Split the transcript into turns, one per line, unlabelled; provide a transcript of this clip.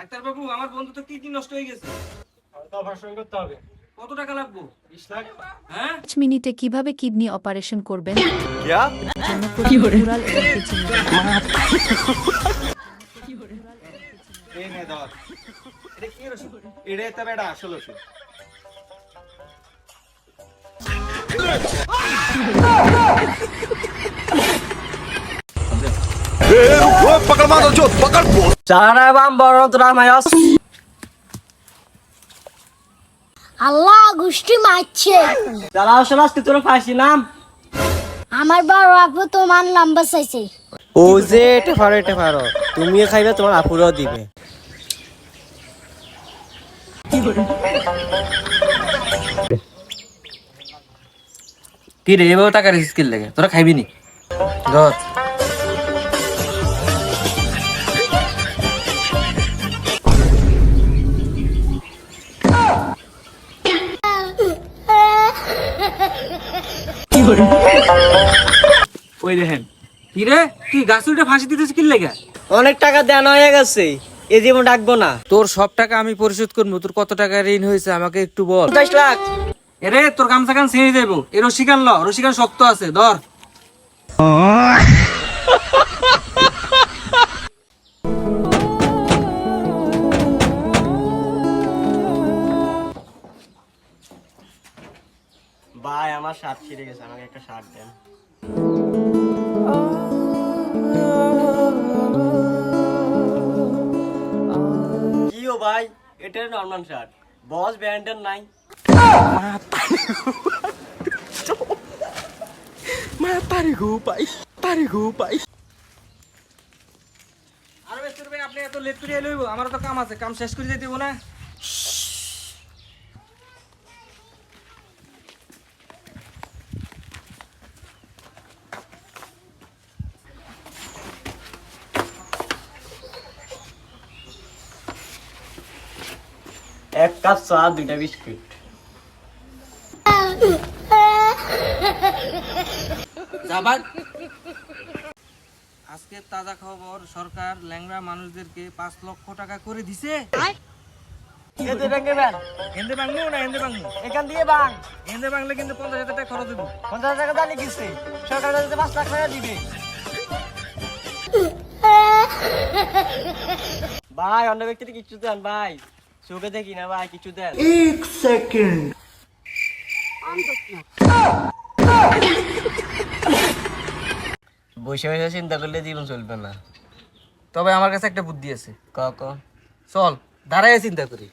Doctor বাবু, আমার বন্ধু তো কিডনি নষ্ট হয়ে গেছে।
অপারেশন করতে হবে।
কত টাকা লাগবে?
20 লাখ।
হ্যাঁ,
5 মিনিটে কিভাবে কিডনি অপারেশন করবেন
क्या
জন্য প্রসিডিউরাল এবং কিছু
এই নে ধর এটা কি ওষুধ এটা তো বেটা আসল ওষুধ वो पकड़ मारो जो पकड़
Cara bang borong turah mayos.
আল্লাহ গোষ্ঠী মারছে।
Dalam selas tutur ফাঁসি নাম
আমার বড় আপু তোমার নাম্বার চাইছে।
ও যে এটা পারো তুমিও খাইবে তোমার আপুরাও দিবে।
কি রে এভাবে টাকা রিস্ক কিল লাগে? তোরা খাইবি নি? ধর। ওই দেখেন। কি রে, তুই গাছ উল্টে ফাঁসি দিতেছিস কি লাগে?
অনেক টাকা দেন হয়ে গেছে এই জীবন ডাকবো না।
তোর সব টাকা আমি পরিশোধ করবো। তোর কত টাকা ঋণ হয়েছে আমাকে একটু বল।
50 লাখ।
এরে তোর গামছা কান ছিঁড়ে যাবো। এ রশিকান ল, রশিকান শক্ত আছে, ধর।
ভাই আমার শার্ট ছিঁড়ে গেছে আমাকে একটা শার্ট দেন। কিও ভাই এটা নরমাল শার্ট বস ব্র্যান্ডের নাই।
আরে বেস্তুর ভাই, আপনি এত লেট করে এলইব? আমারও তো কাম আছে, কাম শেষ করে যেতে দিব না?
এক কাপ চা 2টা বিস্কুট।
যাবার আজকে তাজা খবর, সরকার ল্যাংড়া মানুষদেরকে 5 লক্ষ টাকা করে দিছে।
এতে ব্যাংকে ব্যান
এন্দে বাংলো না এন্দে বাংলো?
এখান দিয়ে বাং
এন্দে বাংলে কিন্তু 50,000 টাকা খরচ দেবো।
50 টাকা দালি কিসে সরকার যাতে 5 লাখ টাকা দিবে। ভাই অন্য ব্যক্তিকে কিছু দেন ভাই চোখে দেখি না ভাই কিছু দেন। বসে বসে চিন্তা করলে জীবন চলবে না।
তবে আমার কাছে একটা বুদ্ধি আছে।
ক
চল দাঁড়ায় চিন্তা করি।